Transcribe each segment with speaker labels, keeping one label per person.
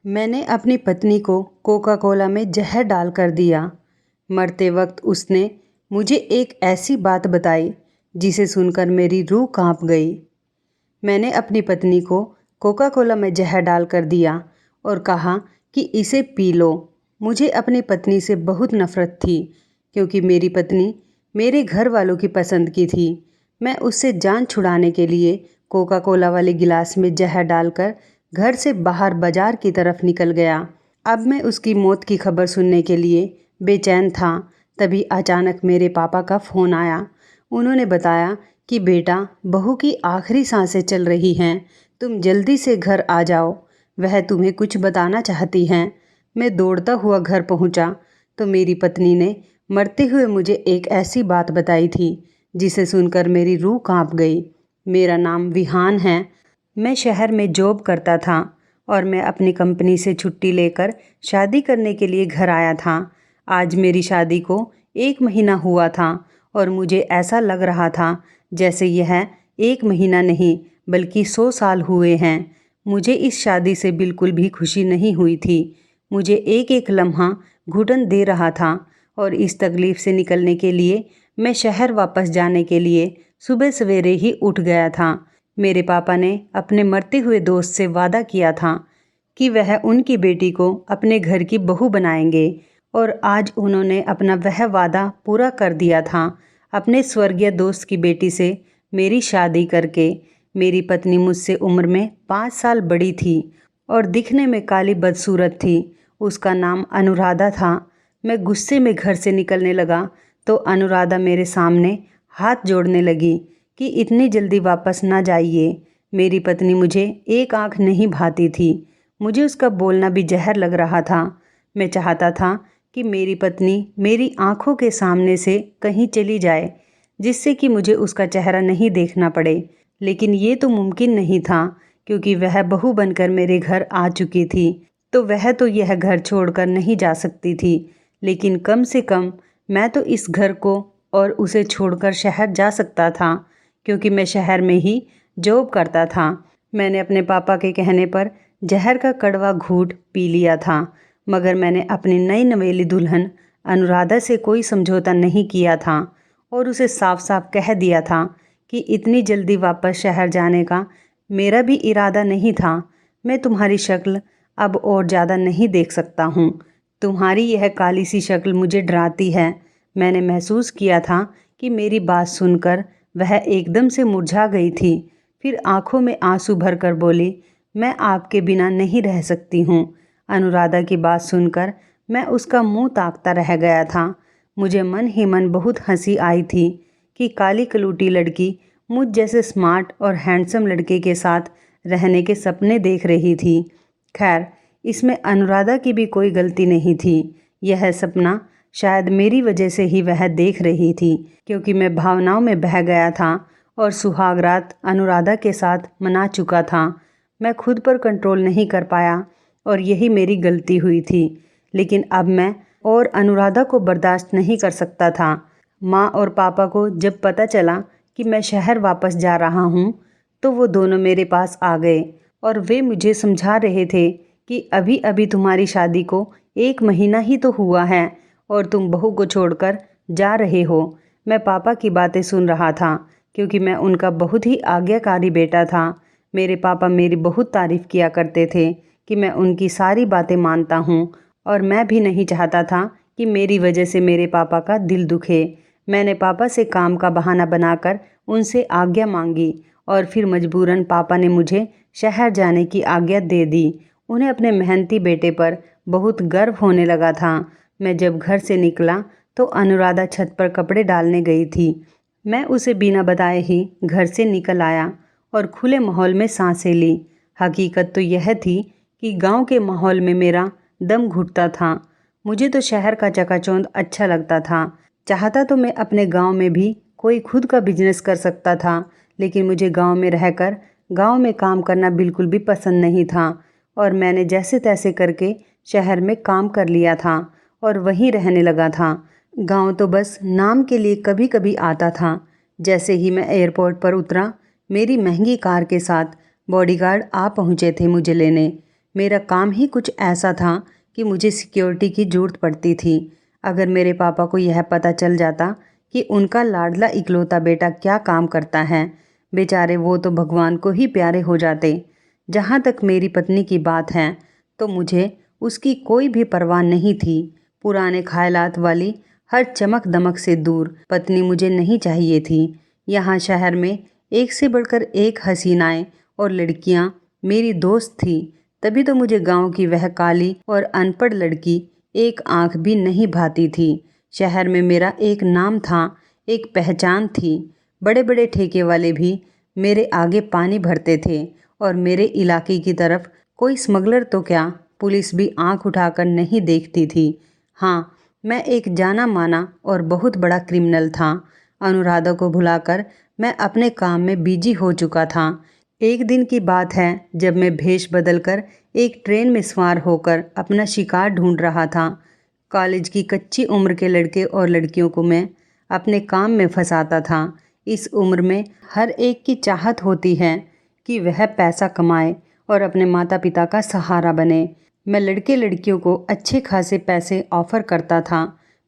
Speaker 1: मैंने अपनी पत्नी को कोका कोला में जहर डाल कर दिया। मरते वक्त उसने मुझे एक ऐसी बात बताई जिसे सुनकर मेरी रूह कांप गई। मैंने अपनी पत्नी को कोका कोला में जहर डाल कर दिया और कहा कि इसे पी लो। मुझे अपनी पत्नी से बहुत नफ़रत थी क्योंकि मेरी पत्नी मेरे घर वालों की पसंद की थी। मैं उससे जान छुड़ाने के लिए कोका कोला वाले गिलास में जहर डालकर घर से बाहर बाजार की तरफ निकल गया। अब मैं उसकी मौत की खबर सुनने के लिए बेचैन था। तभी अचानक मेरे पापा का फ़ोन आया। उन्होंने बताया कि बेटा, बहू की आखिरी सांसें चल रही हैं, तुम जल्दी से घर आ जाओ, वह तुम्हें कुछ बताना चाहती हैं। मैं दौड़ता हुआ घर पहुंचा तो मेरी पत्नी ने मरते हुए मुझे एक ऐसी बात बताई थी जिसे सुनकर मेरी रूह कांप गई। मेरा नाम विहान है। मैं शहर में जॉब करता था और मैं अपनी कंपनी से छुट्टी लेकर शादी करने के लिए घर आया था। आज मेरी शादी को 1 महीना हुआ था और मुझे ऐसा लग रहा था जैसे यह 1 महीना नहीं बल्कि 100 साल हुए हैं। मुझे इस शादी से बिल्कुल भी खुशी नहीं हुई थी। मुझे एक एक लम्हा घुटन दे रहा था और इस तकलीफ़ से निकलने के लिए मैं शहर वापस जाने के लिए सुबह सवेरे ही उठ गया था। मेरे पापा ने अपने मरते हुए दोस्त से वादा किया था कि वह उनकी बेटी को अपने घर की बहू बनाएंगे और आज उन्होंने अपना वह वादा पूरा कर दिया था। अपने स्वर्गीय दोस्त की बेटी से मेरी शादी करके। मेरी पत्नी मुझसे उम्र में 5 साल बड़ी थी और दिखने में काली बदसूरत थी। उसका नाम अनुराधा था। मैं गुस्से में घर से निकलने लगा तो अनुराधा मेरे सामने हाथ जोड़ने लगी कि इतनी जल्दी वापस ना जाइए। मेरी पत्नी मुझे एक आंख नहीं भाती थी। मुझे उसका बोलना भी जहर लग रहा था। मैं चाहता था कि मेरी पत्नी मेरी आंखों के सामने से कहीं चली जाए जिससे कि मुझे उसका चेहरा नहीं देखना पड़े, लेकिन ये तो मुमकिन नहीं था क्योंकि वह बहू बनकर मेरे घर आ चुकी थी तो वह तो यह घर छोड़कर नहीं जा सकती थी। लेकिन कम से कम मैं तो इस घर को और उसे छोड़कर शहर जा सकता था क्योंकि मैं शहर में ही जॉब करता था। मैंने अपने पापा के कहने पर जहर का कड़वा घूंट पी लिया था, मगर मैंने अपनी नई नवेली दुल्हन अनुराधा से कोई समझौता नहीं किया था और उसे साफ साफ कह दिया था कि इतनी जल्दी वापस शहर जाने का मेरा भी इरादा नहीं था। मैं तुम्हारी शक्ल अब और ज़्यादा नहीं देख सकता हूँ। तुम्हारी यह काली सी शक्ल मुझे डराती है। मैंने महसूस किया था कि मेरी बात सुनकर वह एकदम से मुरझा गई थी। फिर आंखों में आंसू भरकर बोली, मैं आपके बिना नहीं रह सकती हूँ। अनुराधा की बात सुनकर मैं उसका मुंह ताकता रह गया था। मुझे मन ही मन बहुत हंसी आई थी कि काली कलूटी लड़की मुझ जैसे स्मार्ट और हैंडसम लड़के के साथ रहने के सपने देख रही थी। खैर, इसमें अनुराधा की भी कोई गलती नहीं थी। यह सपना शायद मेरी वजह से ही वह देख रही थी क्योंकि मैं भावनाओं में बह गया था और सुहाग रात अनुराधा के साथ मना चुका था। मैं खुद पर कंट्रोल नहीं कर पाया और यही मेरी गलती हुई थी। लेकिन अब मैं और अनुराधा को बर्दाश्त नहीं कर सकता था। माँ और पापा को जब पता चला कि मैं शहर वापस जा रहा हूँ तो वो दोनों मेरे पास आ गए और वे मुझे समझा रहे थे कि अभी अभी तुम्हारी शादी को 1 महीना ही तो हुआ है और तुम बहू को छोड़कर जा रहे हो। मैं पापा की बातें सुन रहा था क्योंकि मैं उनका बहुत ही आज्ञाकारी बेटा था। मेरे पापा मेरी बहुत तारीफ़ किया करते थे कि मैं उनकी सारी बातें मानता हूँ और मैं भी नहीं चाहता था कि मेरी वजह से मेरे पापा का दिल दुखे। मैंने पापा से काम का बहाना बनाकर उनसे आज्ञा मांगी और फिर मजबूरन पापा ने मुझे शहर जाने की आज्ञा दे दी। उन्हें अपने मेहनती बेटे पर बहुत गर्व होने लगा था। मैं जब घर से निकला तो अनुराधा छत पर कपड़े डालने गई थी। मैं उसे बिना बताए ही घर से निकल आया और खुले माहौल में सांसें ली। हकीकत तो यह थी कि गांव के माहौल में मेरा दम घुटता था। मुझे तो शहर का चकाचौंध अच्छा लगता था। चाहता तो मैं अपने गांव में भी कोई खुद का बिजनेस कर सकता था, लेकिन मुझे गांव में रहकर गांव में काम करना बिल्कुल भी पसंद नहीं था और मैंने जैसे तैसे करके शहर में काम कर लिया था और वहीं रहने लगा था। गांव तो बस नाम के लिए कभी कभी आता था। जैसे ही मैं एयरपोर्ट पर उतरा, मेरी महंगी कार के साथ बॉडीगार्ड आ पहुँचे थे मुझे लेने। मेरा काम ही कुछ ऐसा था कि मुझे सिक्योरिटी की ज़रूरत पड़ती थी। अगर मेरे पापा को यह पता चल जाता कि उनका लाडला इकलौता बेटा क्या काम करता है, बेचारे वो तो भगवान को ही प्यारे हो जाते। जहाँ तक मेरी पत्नी की बात है तो मुझे उसकी कोई भी परवाह नहीं थी। पुराने ख्यालात वाली हर चमक दमक से दूर पत्नी मुझे नहीं चाहिए थी। यहाँ शहर में एक से बढ़कर एक हसीनाएं और लड़कियाँ मेरी दोस्त थी, तभी तो मुझे गांव की वह काली और अनपढ़ लड़की एक आंख भी नहीं भाती थी। शहर में मेरा एक नाम था, एक पहचान थी। बड़े बड़े ठेके वाले भी मेरे आगे पानी भरते थे और मेरे इलाके की तरफ कोई स्मगलर तो क्या, पुलिस भी आंख उठाकर नहीं देखती थी। हाँ, मैं एक जाना माना और बहुत बड़ा क्रिमिनल था। अनुराधा को भुलाकर मैं अपने काम में बिजी हो चुका था। एक दिन की बात है जब मैं भेष बदलकर एक ट्रेन में सवार होकर अपना शिकार ढूंढ रहा था। कॉलेज की कच्ची उम्र के लड़के और लड़कियों को मैं अपने काम में फंसाता था। इस उम्र में हर एक की चाहत होती है कि वह पैसा कमाए और अपने माता पिता का सहारा बने। मैं लड़के लड़कियों को अच्छे खासे पैसे ऑफ़र करता था।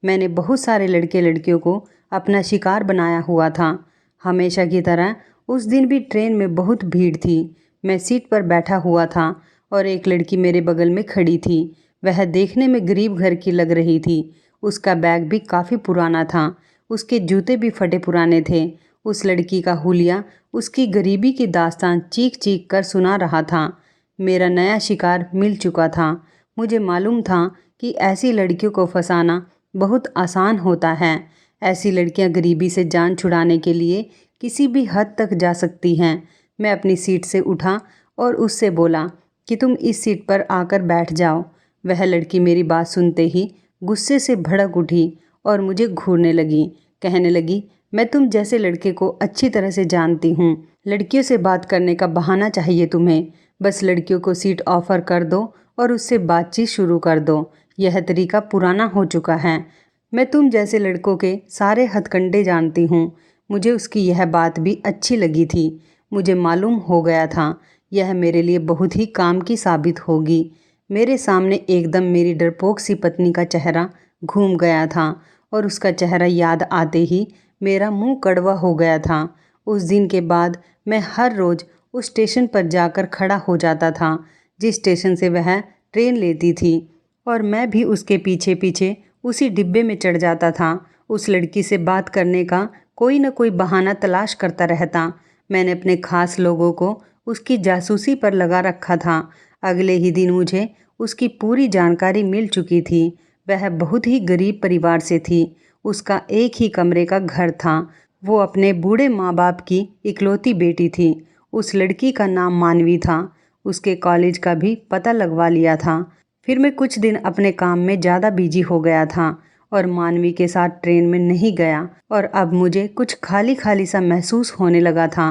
Speaker 1: मैंने बहुत सारे लड़के लड़कियों को अपना शिकार बनाया हुआ था। हमेशा की तरह उस दिन भी ट्रेन में बहुत भीड़ थी। मैं सीट पर बैठा हुआ था और एक लड़की मेरे बगल में खड़ी थी। वह देखने में गरीब घर की लग रही थी। उसका बैग भी काफ़ी पुराना था, उसके जूते भी फटे पुराने थे। उस लड़की का हुलिया उसकी गरीबी की दास्तान चीख चीख कर सुना रहा था। मेरा नया शिकार मिल चुका था। मुझे मालूम था कि ऐसी लड़कियों को फंसाना बहुत आसान होता है। ऐसी लड़कियां गरीबी से जान छुड़ाने के लिए किसी भी हद तक जा सकती हैं। मैं अपनी सीट से उठा और उससे बोला कि तुम इस सीट पर आकर बैठ जाओ। वह लड़की मेरी बात सुनते ही गुस्से से भड़क उठी और मुझे घूरने लगी। कहने लगी, मैं तुम जैसे लड़के को अच्छी तरह से जानती हूँ। लड़कियों से बात करने का बहाना चाहिए तुम्हें। बस लड़कियों को सीट ऑफ़र कर दो और उससे बातचीत शुरू कर दो। यह तरीका पुराना हो चुका है। मैं तुम जैसे लड़कों के सारे हथकंडे जानती हूँ। मुझे उसकी यह बात भी अच्छी लगी थी। मुझे मालूम हो गया था यह मेरे लिए बहुत ही काम की साबित होगी। मेरे सामने एकदम मेरी डरपोक सी पत्नी का चेहरा घूम गया था और उसका चेहरा याद आते ही मेरा मुंह कड़वा हो गया था। उस दिन के बाद मैं हर रोज़ उस स्टेशन पर जाकर खड़ा हो जाता था जिस स्टेशन से वह ट्रेन लेती थी, और मैं भी उसके पीछे पीछे उसी डिब्बे में चढ़ जाता था। उस लड़की से बात करने का कोई न कोई बहाना तलाश करता रहता। मैंने अपने खास लोगों को उसकी जासूसी पर लगा रखा था। अगले ही दिन मुझे उसकी पूरी जानकारी मिल चुकी थी। वह बहुत ही गरीब परिवार से थी। उसका एक ही कमरे का घर था। वो अपने बूढ़े माँ बाप की इकलौती बेटी थी। उस लड़की का नाम मानवी था। उसके कॉलेज का भी पता लगवा लिया था। फिर मैं कुछ दिन अपने काम में ज़्यादा बिजी हो गया था और मानवी के साथ ट्रेन में नहीं गया, और अब मुझे कुछ खाली खाली सा महसूस होने लगा था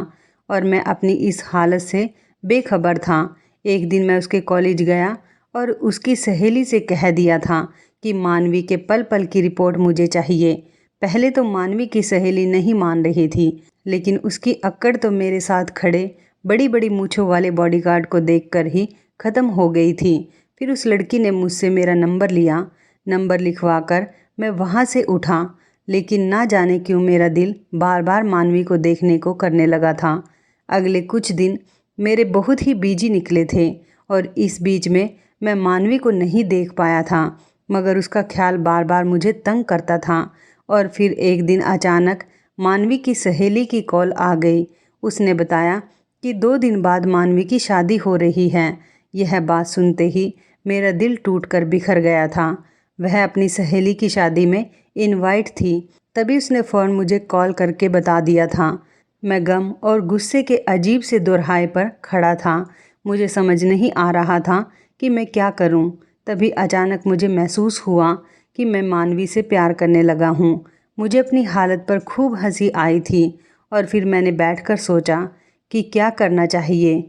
Speaker 1: और मैं अपनी इस हालत से बेखबर था। एक दिन मैं उसके कॉलेज गया और उसकी सहेली से कह दिया था कि मानवी के पल पल की रिपोर्ट मुझे चाहिए। पहले तो मानवी की सहेली नहीं मान रही थी, लेकिन उसकी अक्कड़ तो मेरे साथ खड़े बड़ी बड़ी मूँछों वाले बॉडीगार्ड को देखकर ही ख़त्म हो गई थी। फिर उस लड़की ने मुझसे मेरा नंबर लिया। नंबर लिखवाकर मैं वहाँ से उठा, लेकिन ना जाने क्यों मेरा दिल बार बार मानवी को देखने को करने लगा था। अगले कुछ दिन मेरे बहुत ही बिजी निकले थे और इस बीच में मैं मानवी को नहीं देख पाया था, मगर उसका ख्याल बार बार मुझे तंग करता था। और फिर एक दिन अचानक मानवी की सहेली की कॉल आ गई। उसने बताया कि 2 दिन बाद मानवी की शादी हो रही है। यह बात सुनते ही मेरा दिल टूटकर बिखर गया था। वह अपनी सहेली की शादी में इनवाइट थी, तभी उसने फ़ौरन मुझे कॉल करके बता दिया था। मैं गम और गुस्से के अजीब से दोराहे पर खड़ा था। मुझे समझ नहीं आ रहा था कि मैं क्या करूं। तभी अचानक मुझे महसूस हुआ कि मैं मानवी से प्यार करने लगा हूं। मुझे अपनी हालत पर खूब हंसी आई थी और फिर मैंने बैठकर सोचा कि क्या करना चाहिए।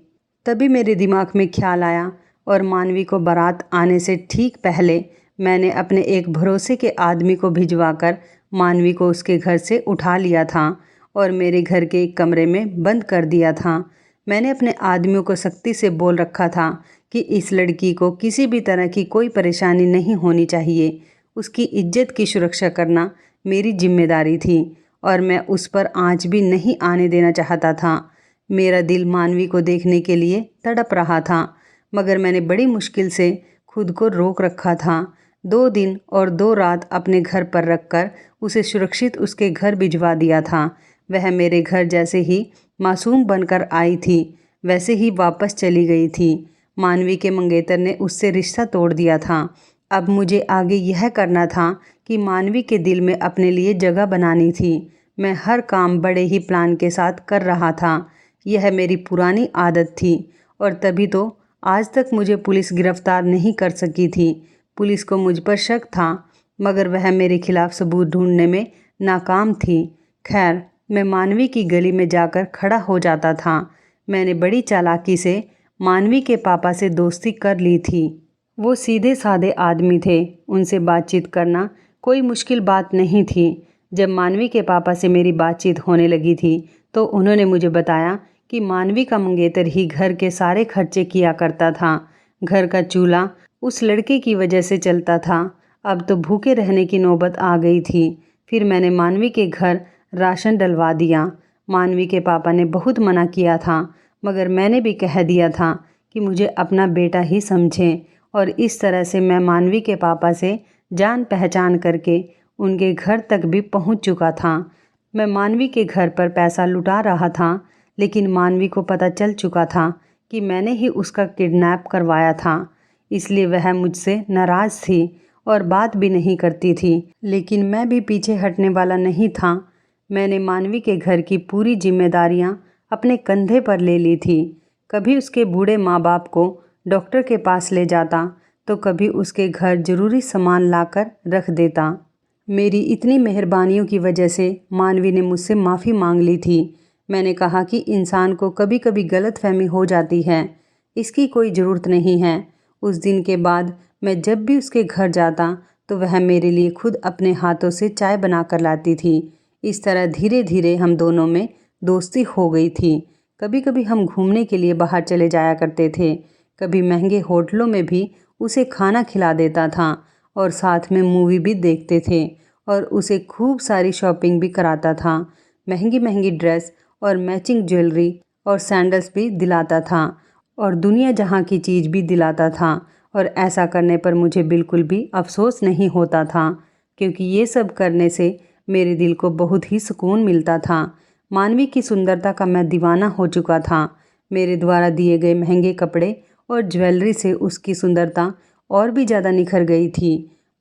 Speaker 1: तभी मेरे दिमाग में ख्याल आया और मानवी को बारात आने से ठीक पहले मैंने अपने एक भरोसे के आदमी को भिजवाकर मानवी को उसके घर से उठा लिया था और मेरे घर के एक कमरे में बंद कर दिया था। मैंने अपने आदमियों को सख्ती से बोल रखा था कि इस लड़की को किसी भी तरह की कोई परेशानी नहीं होनी चाहिए। उसकी इज्जत की सुरक्षा करना मेरी जिम्मेदारी थी और मैं उस पर आँच भी नहीं आने देना चाहता था। मेरा दिल मानवी को देखने के लिए तड़प रहा था, मगर मैंने बड़ी मुश्किल से खुद को रोक रखा था। 2 दिन और 2 रात अपने घर पर रखकर उसे सुरक्षित उसके घर भिजवा दिया था। वह मेरे घर जैसे ही मासूम बनकर आई थी, वैसे ही वापस चली गई थी। मानवी के मंगेतर ने उससे रिश्ता तोड़ दिया था। अब मुझे आगे यह करना था कि मानवी के दिल में अपने लिए जगह बनानी थी। मैं हर काम बड़े ही प्लान के साथ कर रहा था। यह मेरी पुरानी आदत थी और तभी तो आज तक मुझे पुलिस गिरफ्तार नहीं कर सकी थी। पुलिस को मुझ पर शक था, मगर वह मेरे खिलाफ सबूत ढूंढने में नाकाम थी। खैर, मैं मानवी की गली में जाकर खड़ा हो जाता था। मैंने बड़ी चालाकी से मानवी के पापा से दोस्ती कर ली थी। वो सीधे साधे आदमी थे, उनसे बातचीत करना कोई मुश्किल बात नहीं थी। जब मानवी के पापा से मेरी बातचीत होने लगी थी तो उन्होंने मुझे बताया कि मानवी का मंगेतर ही घर के सारे खर्चे किया करता था। घर का चूल्हा उस लड़के की वजह से चलता था। अब तो भूखे रहने की नौबत आ गई थी। फिर मैंने मानवी के घर राशन डलवा दिया। मानवी के पापा ने बहुत मना किया था, मगर मैंने भी कह दिया था कि मुझे अपना बेटा ही समझें, और इस तरह से मैं मानवी के पापा से जान पहचान करके उनके घर तक भी पहुंच चुका था। मैं मानवी के घर पर पैसा लुटा रहा था, लेकिन मानवी को पता चल चुका था कि मैंने ही उसका किडनैप करवाया था। इसलिए वह मुझसे नाराज़ थी और बात भी नहीं करती थी, लेकिन मैं भी पीछे हटने वाला नहीं था। मैंने मानवी के घर की पूरी जिम्मेदारियां अपने कंधे पर ले ली थी। कभी उसके बूढ़े माँ बाप को डॉक्टर के पास ले जाता तो कभी उसके घर ज़रूरी सामान लाकर रख देता। मेरी इतनी मेहरबानियों की वजह से मानवी ने मुझसे माफ़ी मांग ली थी। मैंने कहा कि इंसान को कभी कभी गलतफहमी हो जाती है, इसकी कोई ज़रूरत नहीं है। उस दिन के बाद मैं जब भी उसके घर जाता तो वह मेरे लिए खुद अपने हाथों से चाय बना कर लाती थी। इस तरह धीरे धीरे हम दोनों में दोस्ती हो गई थी। कभी कभी हम घूमने के लिए बाहर चले जाया करते थे। कभी महंगे होटलों में भी उसे खाना खिला देता था और साथ में मूवी भी देखते थे, और उसे खूब सारी शॉपिंग भी कराता था। महंगी महंगी ड्रेस और मैचिंग ज्वेलरी और सैंडल्स भी दिलाता था और दुनिया जहाँ की चीज़ भी दिलाता था। और ऐसा करने पर मुझे बिल्कुल भी अफसोस नहीं होता था, क्योंकि ये सब करने से मेरे दिल को बहुत ही सुकून मिलता था। मानवी की सुंदरता का मैं दीवाना हो चुका था। मेरे द्वारा दिए गए महंगे कपड़े और ज्वेलरी से उसकी सुंदरता और भी ज़्यादा निखर गई थी।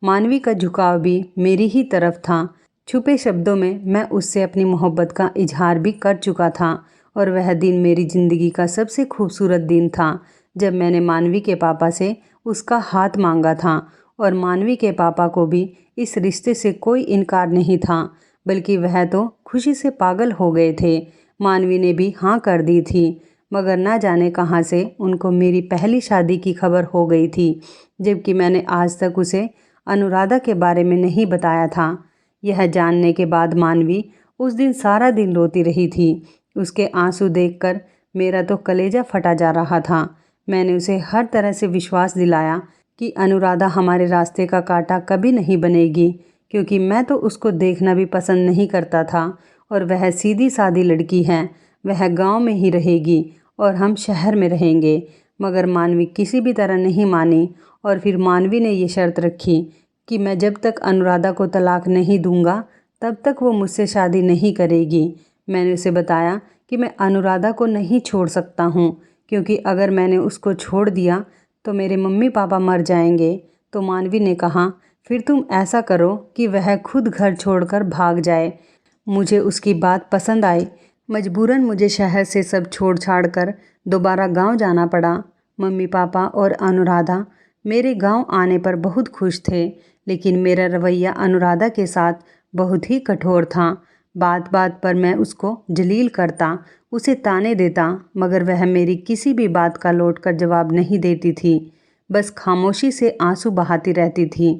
Speaker 1: मानवी का झुकाव भी मेरी ही तरफ था। छुपे शब्दों में मैं उससे अपनी मोहब्बत का इजहार भी कर चुका था, और वह दिन मेरी ज़िंदगी का सबसे खूबसूरत दिन था जब मैंने मानवी के पापा से उसका हाथ मांगा था। और मानवी के पापा को भी इस रिश्ते से कोई इनकार नहीं था, बल्कि वह तो खुशी से पागल हो गए थे। मानवी ने भी हाँ कर दी थी, मगर ना जाने कहाँ से उनको मेरी पहली शादी की खबर हो गई थी, जबकि मैंने आज तक उसे अनुराधा के बारे में नहीं बताया था। यह जानने के बाद मानवी उस दिन सारा दिन रोती रही थी। उसके आंसू देखकर मेरा तो कलेजा फटा जा रहा था। मैंने उसे हर तरह से विश्वास दिलाया कि अनुराधा हमारे रास्ते का कांटा कभी नहीं बनेगी, क्योंकि मैं तो उसको देखना भी पसंद नहीं करता था और वह सीधी सादी लड़की है। वह गांव में ही रहेगी और हम शहर में रहेंगे। मगर मानवी किसी भी तरह नहीं मानी, और फिर मानवी ने ये शर्त रखी कि मैं जब तक अनुराधा को तलाक नहीं दूंगा तब तक वो मुझसे शादी नहीं करेगी। मैंने उसे बताया कि मैं अनुराधा को नहीं छोड़ सकता हूँ, क्योंकि अगर मैंने उसको छोड़ दिया तो मेरे मम्मी पापा मर जाएंगे। तो मानवी ने कहा, फिर तुम ऐसा करो कि वह खुद घर छोड़कर भाग जाए। मुझे उसकी बात पसंद आई। मजबूरन मुझे शहर से सब छोड़ छाड़ कर दोबारा गांव जाना पड़ा। मम्मी पापा और अनुराधा मेरे गांव आने पर बहुत खुश थे, लेकिन मेरा रवैया अनुराधा के साथ बहुत ही कठोर था। बात बात पर मैं उसको जलील करता, उसे ताने देता, मगर वह मेरी किसी भी बात का लौट कर जवाब नहीं देती थी। बस खामोशी से आंसू बहाती रहती थी।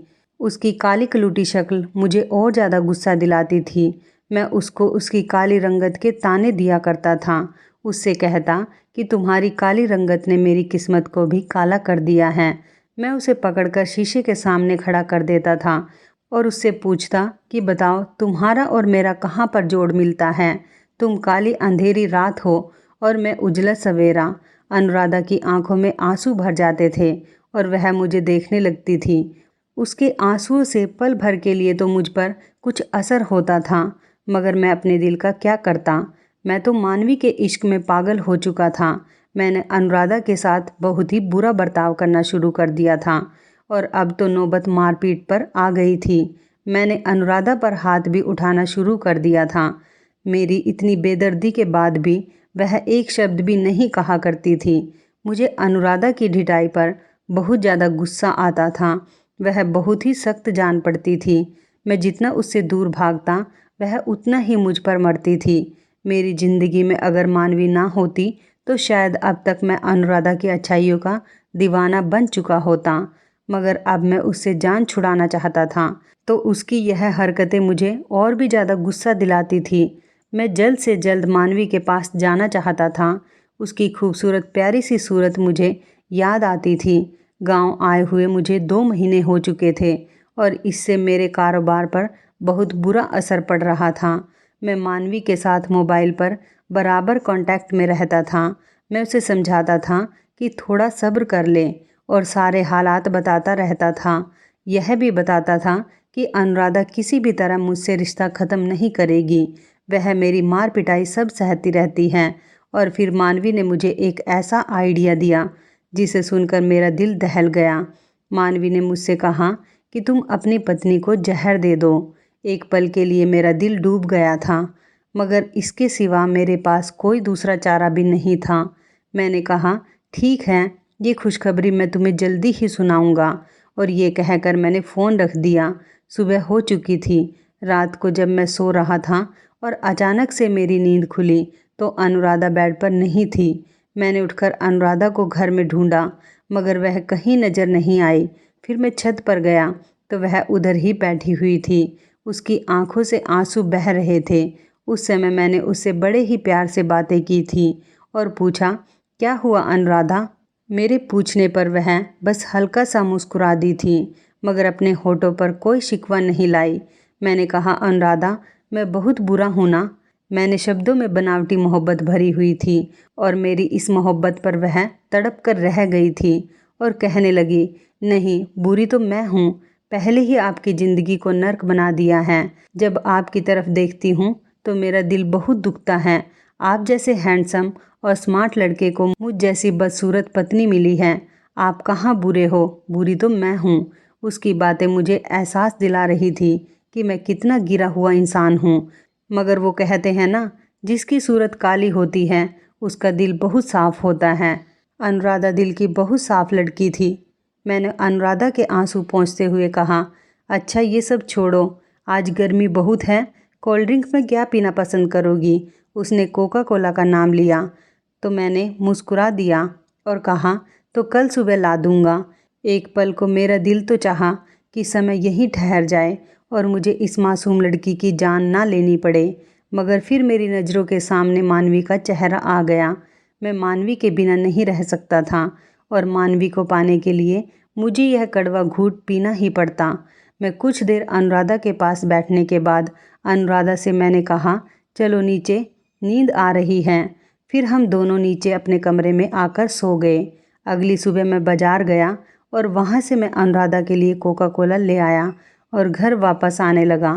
Speaker 1: उसकी काली कलूटी शक्ल मुझे और ज़्यादा गुस्सा दिलाती थी। मैं उसको उसकी काली रंगत के ताने दिया करता था। उससे कहता कि तुम्हारी काली रंगत ने मेरी किस्मत को भी काला कर दिया है। मैं उसे पकड़कर शीशे के सामने खड़ा कर देता था और उससे पूछता कि बताओ तुम्हारा और मेरा कहाँ पर जोड़ मिलता है। तुम काली अंधेरी रात हो और मैं उजला सवेरा। अनुराधा की आंखों में आंसू भर जाते थे और वह मुझे देखने लगती थी। उसके आंसुओं से पल भर के लिए तो मुझ पर कुछ असर होता था, मगर मैं अपने दिल का क्या करता। मैं तो मानवी के इश्क में पागल हो चुका था। मैंने अनुराधा के साथ बहुत ही बुरा बर्ताव करना शुरू कर दिया था और अब तो नौबत मारपीट पर आ गई थी। मैंने अनुराधा पर हाथ भी उठाना शुरू कर दिया था। मेरी इतनी बेदर्दी के बाद भी वह एक शब्द भी नहीं कहा करती थी। मुझे अनुराधा की ढिठाई पर बहुत ज़्यादा गुस्सा आता था। वह बहुत ही सख्त जान पड़ती थी। मैं जितना उससे दूर भागता वह उतना ही मुझ पर मरती थी। मेरी ज़िंदगी में अगर मानवी ना होती तो शायद अब तक मैं अनुराधा की अच्छाइयों का दीवाना बन चुका होता, मगर अब मैं उससे जान छुड़ाना चाहता था तो उसकी यह हरकतें मुझे और भी ज़्यादा गुस्सा दिलाती थी। मैं जल्द से जल्द मानवी के पास जाना चाहता था। उसकी खूबसूरत प्यारी सी सूरत मुझे याद आती थी। गांव आए हुए मुझे 2 महीने हो चुके थे और इससे मेरे कारोबार पर बहुत बुरा असर पड़ रहा था। मैं मानवी के साथ मोबाइल पर बराबर कांटेक्ट में रहता था। मैं उसे समझाता था कि थोड़ा सब्र कर ले और सारे हालात बताता रहता था। यह भी बताता था कि अनुराधा किसी भी तरह मुझसे रिश्ता ख़त्म नहीं करेगी। वह मेरी मार पिटाई सब सहती रहती है। और फिर मानवी ने मुझे एक ऐसा आइडिया दिया जिसे सुनकर मेरा दिल दहल गया। मानवी ने मुझसे कहा कि तुम अपनी पत्नी को जहर दे दो। एक पल के लिए मेरा दिल डूब गया था, मगर इसके सिवा मेरे पास कोई दूसरा चारा भी नहीं था। मैंने कहा ठीक है, ये खुशखबरी मैं तुम्हें जल्दी ही सुनाऊंगा। और ये कहकर मैंने फ़ोन रख दिया। सुबह हो चुकी थी। रात को जब मैं सो रहा था और अचानक से मेरी नींद खुली तो अनुराधा बेड पर नहीं थी। मैंने उठकर अनुराधा को घर में ढूंढा, मगर वह कहीं नज़र नहीं आई। फिर मैं छत पर गया तो वह उधर ही बैठी हुई थी। उसकी आंखों से आंसू बह रहे थे। उस समय मैंने उससे बड़े ही प्यार से बातें की थी और पूछा, क्या हुआ अनुराधा? मेरे पूछने पर वह बस हल्का सा मुस्कुरा दी थी, मगर अपने होठों पर कोई शिकवा नहीं लाई। मैंने कहा, अनुराधा, मैं बहुत बुरा हूँ ना? मैंने शब्दों में बनावटी मोहब्बत भरी हुई थी और मेरी इस मोहब्बत पर वह तड़प कर रह गई थी और कहने लगी, नहीं, बुरी तो मैं हूँ। पहले ही आपकी ज़िंदगी को नर्क बना दिया है। जब आपकी तरफ देखती हूँ तो मेरा दिल बहुत दुखता है। आप जैसे हैंडसम और स्मार्ट लड़के को मुझ जैसी बदसूरत पत्नी मिली है। आप कहाँ बुरे हो, बुरी तो मैं हूँ। उसकी बातें मुझे एहसास दिला रही थी कि मैं कितना गिरा हुआ इंसान हूँ। मगर वो कहते हैं ना, जिसकी सूरत काली होती है उसका दिल बहुत साफ होता है। अनुराधा दिल की बहुत साफ लड़की थी। मैंने अनुराधा के आंसू पोंछते हुए कहा, अच्छा ये सब छोड़ो, आज गर्मी बहुत है, कोल्ड ड्रिंक में क्या पीना पसंद करोगी? उसने कोका कोला का नाम लिया तो मैंने मुस्कुरा दिया और कहा, तो कल सुबह ला दूंगा। एक पल को मेरा दिल तो चाहा कि समय यहीं ठहर जाए और मुझे इस मासूम लड़की की जान ना लेनी पड़े, मगर फिर मेरी नज़रों के सामने मानवी का चेहरा आ गया। मैं मानवी के बिना नहीं रह सकता था और मानवी को पाने के लिए मुझे यह कड़वा घूंट पीना ही पड़ता। मैं कुछ देर अनुराधा के पास बैठने के बाद अनुराधा से मैंने कहा, चलो नीचे, नींद आ रही है। फिर हम दोनों नीचे अपने कमरे में आकर सो गए। अगली सुबह मैं बाज़ार गया और वहाँ से मैं अनुराधा के लिए कोका कोला ले आया और घर वापस आने लगा।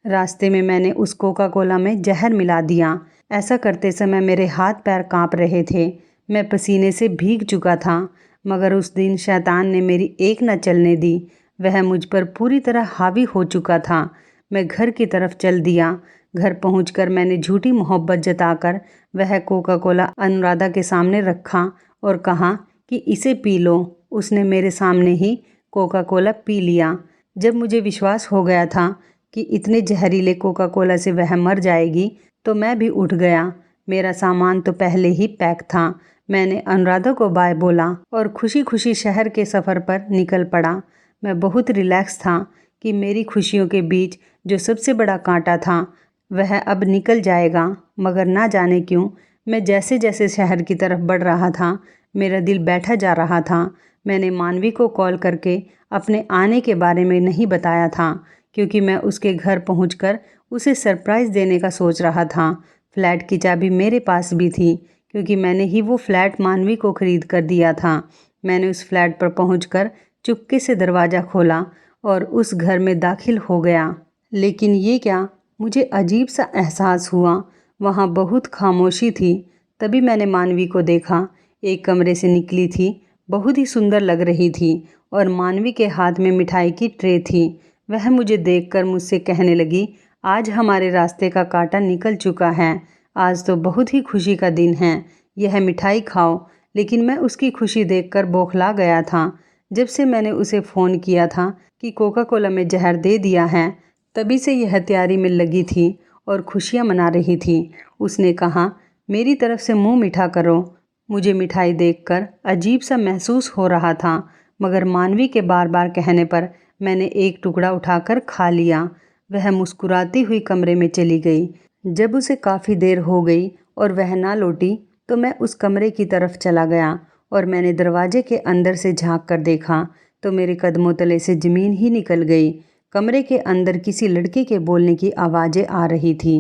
Speaker 1: रास्ते में मैंने उस कोका कोला में जहर मिला दिया। ऐसा करते समय मेरे हाथ पैर कांप रहे थे। मैं पसीने से भीग चुका था, मगर उस दिन शैतान ने मेरी एक न चलने दी। वह मुझ पर पूरी तरह हावी हो चुका था। मैं घर की तरफ चल दिया। घर पहुंचकर मैंने झूठी मोहब्बत जताकर वह कोका कोला अनुराधा के सामने रखा और कहा कि इसे पी लो। उसने मेरे सामने ही कोका कोला पी लिया। जब मुझे विश्वास हो गया था कि इतने जहरीले कोका कोला से वह मर जाएगी तो मैं भी उठ गया। मेरा सामान तो पहले ही पैक था। मैंने अनुराधा को बाय बोला और खुशी खुशी शहर के सफ़र पर निकल पड़ा। मैं बहुत रिलैक्स था कि मेरी खुशियों के बीच जो सबसे बड़ा कांटा था वह अब निकल जाएगा, मगर ना जाने क्यों मैं जैसे जैसे शहर की तरफ बढ़ रहा था, मेरा दिल बैठा जा रहा था। मैंने मानवी को कॉल करके अपने आने के बारे में नहीं बताया था, क्योंकि मैं उसके घर पहुंचकर उसे सरप्राइज़ देने का सोच रहा था। फ्लैट की चाबी मेरे पास भी थी, क्योंकि मैंने ही वो फ्लैट मानवी को ख़रीद कर दिया था। मैंने उस फ्लैट पर पहुंचकर चुपके से दरवाज़ा खोला और उस घर में दाखिल हो गया। लेकिन ये क्या, मुझे अजीब सा एहसास हुआ। वहाँ बहुत खामोशी थी। तभी मैंने मानवी को देखा। एक कमरे से निकली थी, बहुत ही सुंदर लग रही थी और मानवी के हाथ में मिठाई की ट्रे थी। वह मुझे देखकर मुझसे कहने लगी, आज हमारे रास्ते का कांटा निकल चुका है। आज तो बहुत ही खुशी का दिन है, यह मिठाई खाओ। लेकिन मैं उसकी खुशी देखकर बौखला गया था। जब से मैंने उसे फ़ोन किया था कि कोका कोला में जहर दे दिया है, तभी से यह तैयारी में लगी थी और खुशियाँ मना रही थी। उसने कहा, मेरी तरफ से मुंह मीठा करो। मुझे मिठाई देखकर अजीब सा महसूस हो रहा था, मगर मानवी के बार बार कहने पर मैंने एक टुकड़ा उठाकर खा लिया। वह मुस्कुराती हुई कमरे में चली गई। जब उसे काफ़ी देर हो गई और वह ना लौटी, तो मैं उस कमरे की तरफ चला गया और मैंने दरवाजे के अंदर से झांक कर देखा तो मेरे कदमों तले से ज़मीन ही निकल गई। कमरे के अंदर किसी लड़के के बोलने की आवाज़ें आ रही थी।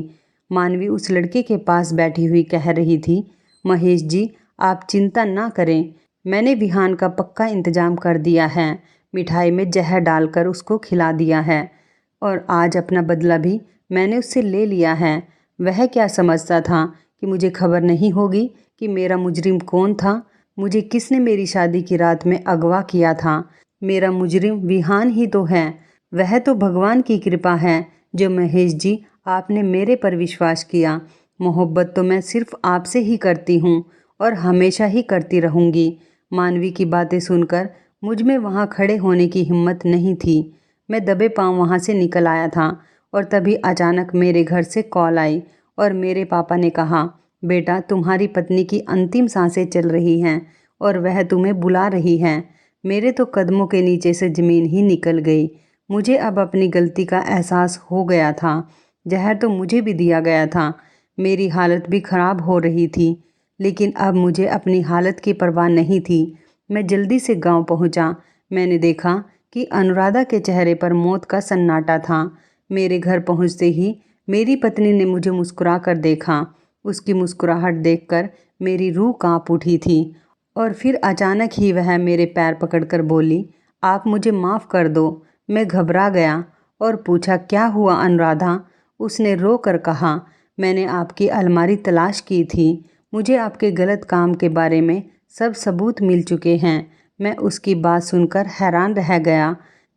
Speaker 1: मानवी उस लड़के के पास बैठी हुई कह रही थी, महेश जी, आप चिंता ना करें, मैंने विहान का पक्का इंतजाम कर दिया है। मिठाई में जहर डालकर उसको खिला दिया है और आज अपना बदला भी मैंने उससे ले लिया है। वह क्या समझता था कि मुझे खबर नहीं होगी कि मेरा मुजरिम कौन था? मुझे किसने मेरी शादी की रात में अगवा किया था? मेरा मुजरिम विहान ही तो है। वह तो भगवान की कृपा है जो महेश जी आपने मेरे पर विश्वास किया। मोहब्बत तो मैं सिर्फ आपसे ही करती हूँ और हमेशा ही करती रहूँगी। मानवी की बातें सुनकर मुझ में वहाँ खड़े होने की हिम्मत नहीं थी। मैं दबे पाँव वहाँ से निकल आया था और तभी अचानक मेरे घर से कॉल आई और मेरे पापा ने कहा, बेटा, तुम्हारी पत्नी की अंतिम सांसें चल रही हैं और वह तुम्हें बुला रही है। मेरे तो कदमों के नीचे से ज़मीन ही निकल गई। मुझे अब अपनी गलती का एहसास हो गया था। जहर तो मुझे भी दिया गया था। मेरी हालत भी ख़राब हो रही थी, लेकिन अब मुझे अपनी हालत की परवाह नहीं थी। मैं जल्दी से गांव पहुंचा। मैंने देखा कि अनुराधा के चेहरे पर मौत का सन्नाटा था। मेरे घर पहुंचते ही मेरी पत्नी ने मुझे मुस्कुरा कर देखा। उसकी मुस्कुराहट देखकर मेरी रूह कांप उठी थी और फिर अचानक ही वह मेरे पैर पकड़कर बोली, आप मुझे माफ़ कर दो। मैं घबरा गया और पूछा, क्या हुआ अनुराधा? उसने रो कर कहा, मैंने आपकी अलमारी तलाश की थी। मुझे आपके गलत काम के बारे में सब सबूत मिल चुके हैं। मैं उसकी बात सुनकर हैरान रह गया।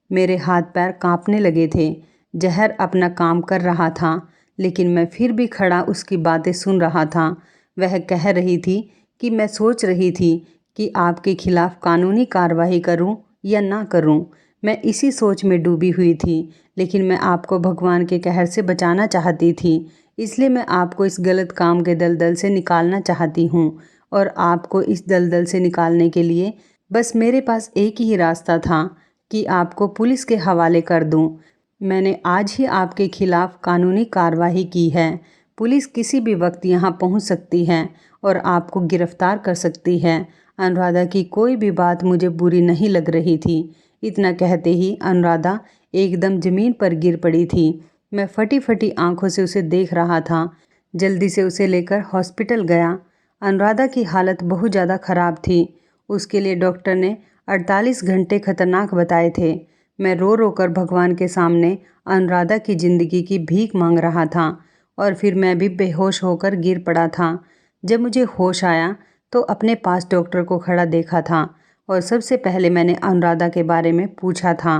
Speaker 1: मेरे हाथ पैर कांपने लगे थे। जहर अपना काम कर रहा था, लेकिन मैं फिर भी खड़ा उसकी बातें सुन रहा था। वह कह रही थी कि मैं सोच रही थी कि आपके खिलाफ कानूनी कार्रवाई करूं या ना करूं। मैं इसी सोच में डूबी हुई थी, लेकिन मैं आपको भगवान के कहर से बचाना चाहती थी। इसलिए मैं आपको इस गलत काम के दलदल से निकालना चाहती हूँ और आपको इस दलदल से निकालने के लिए बस मेरे पास एक ही रास्ता था कि आपको पुलिस के हवाले कर दूँ। मैंने आज ही आपके खिलाफ कानूनी कार्रवाई की है। पुलिस किसी भी वक्त यहाँ पहुँच सकती है और आपको गिरफ्तार कर सकती है। अनुराधा की कोई भी बात मुझे बुरी नहीं लग रही थी। इतना कहते ही अनुराधा एकदम ज़मीन पर गिर पड़ी थी। मैं फटी फटी आंखों से उसे देख रहा था। जल्दी से उसे लेकर हॉस्पिटल गया। अनुराधा की हालत बहुत ज़्यादा ख़राब थी। उसके लिए डॉक्टर ने 48 घंटे खतरनाक बताए थे। मैं रो रो कर भगवान के सामने अनुराधा की ज़िंदगी की भीख मांग रहा था और फिर मैं भी बेहोश होकर गिर पड़ा था। जब मुझे होश आया तो अपने पास डॉक्टर को खड़ा देखा था और सबसे पहले मैंने अनुराधा के बारे में पूछा था।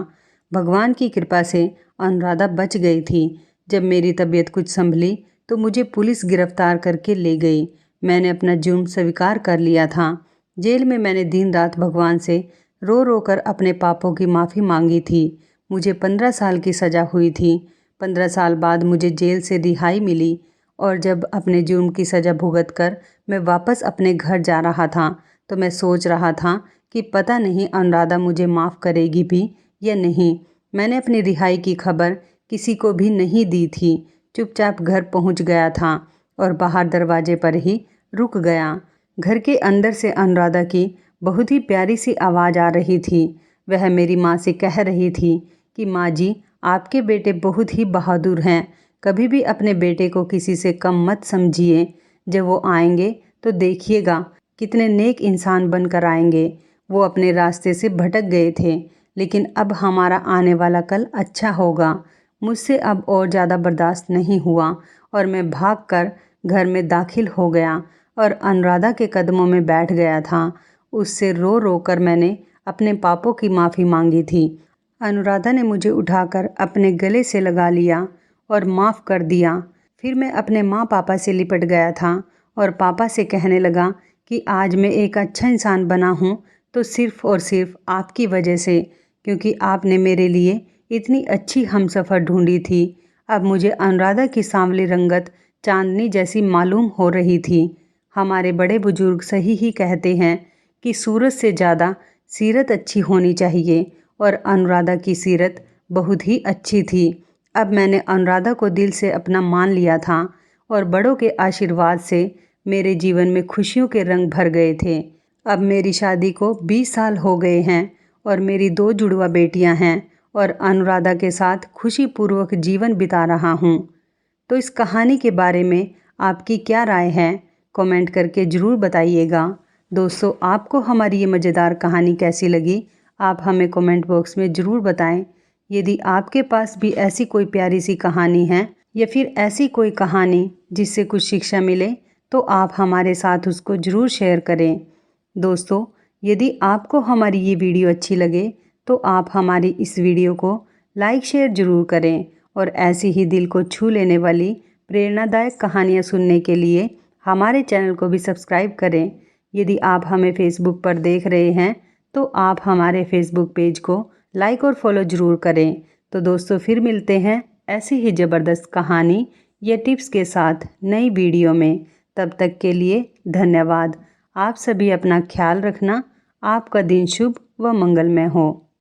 Speaker 1: भगवान की कृपा से अनुराधा बच गई थी। जब मेरी तबीयत कुछ संभली तो मुझे पुलिस गिरफ्तार करके ले गई। मैंने अपना जुर्म स्वीकार कर लिया था। जेल में मैंने दिन रात भगवान से रो रो कर अपने पापों की माफ़ी मांगी थी। मुझे 15 साल की सज़ा हुई थी। 15 साल बाद मुझे जेल से रिहाई मिली और जब अपने जुर्म की सज़ा भुगत कर मैं वापस अपने घर जा रहा था तो मैं सोच रहा था कि पता नहीं अनुराधा मुझे माफ़ करेगी भी या नहीं। मैंने अपनी रिहाई की खबर किसी को भी नहीं दी थी। चुपचाप घर पहुंच गया था और बाहर दरवाजे पर ही रुक गया। घर के अंदर से अनुराधा की बहुत ही प्यारी सी आवाज़ आ रही थी। वह मेरी माँ से कह रही थी कि माँ जी, आपके बेटे बहुत ही बहादुर हैं। कभी भी अपने बेटे को किसी से कम मत समझिए। जब वो आएंगे तो देखिएगा कितने नेक इंसान बनकर आएंगे। वो अपने रास्ते से भटक गए थे, लेकिन अब हमारा आने वाला कल अच्छा होगा। मुझसे अब और ज़्यादा बर्दाश्त नहीं हुआ और मैं भागकर घर में दाखिल हो गया और अनुराधा के कदमों में बैठ गया था। उससे रो रो कर मैंने अपने पापों की माफ़ी मांगी थी। अनुराधा ने मुझे उठाकर अपने गले से लगा लिया और माफ़ कर दिया। फिर मैं अपने माँ पापा से लिपट गया था और पापा से कहने लगा कि आज मैं एक अच्छा इंसान बना हूँ तो सिर्फ़ और सिर्फ आपकी वजह से, क्योंकि आपने मेरे लिए इतनी अच्छी हमसफ़र ढूंढी थी। अब मुझे अनुराधा की सांवली रंगत चांदनी जैसी मालूम हो रही थी। हमारे बड़े बुजुर्ग सही ही कहते हैं कि सूरत से ज़्यादा सीरत अच्छी होनी चाहिए और अनुराधा की सीरत बहुत ही अच्छी थी। अब मैंने अनुराधा को दिल से अपना मान लिया था और बड़ों के आशीर्वाद से मेरे जीवन में खुशियों के रंग भर गए थे। अब मेरी शादी को 20 साल हो गए हैं और मेरी 2 जुड़वा बेटियां हैं और अनुराधा के साथ खुशीपूर्वक जीवन बिता रहा हूँ। तो इस कहानी के बारे में आपकी क्या राय है, कमेंट करके ज़रूर बताइएगा। दोस्तों, आपको हमारी ये मज़ेदार कहानी कैसी लगी, आप हमें कमेंट बॉक्स में ज़रूर बताएं। यदि आपके पास भी ऐसी कोई प्यारी सी कहानी है या फिर ऐसी कोई कहानी जिससे कुछ शिक्षा मिले, तो आप हमारे साथ उसको ज़रूर शेयर करें। दोस्तों, यदि आपको हमारी ये वीडियो अच्छी लगे तो आप हमारी इस वीडियो को लाइक शेयर ज़रूर करें और ऐसी ही दिल को छू लेने वाली प्रेरणादायक कहानियाँ सुनने के लिए हमारे चैनल को भी सब्सक्राइब करें। यदि आप हमें फेसबुक पर देख रहे हैं तो आप हमारे फेसबुक पेज को लाइक और फॉलो ज़रूर करें। तो दोस्तों, फिर मिलते हैं ऐसी ही ज़बरदस्त कहानी या टिप्स के साथ नई वीडियो में। तब तक के लिए धन्यवाद। आप सभी अपना ख्याल रखना। आपका दिन शुभ व मंगलमय हो।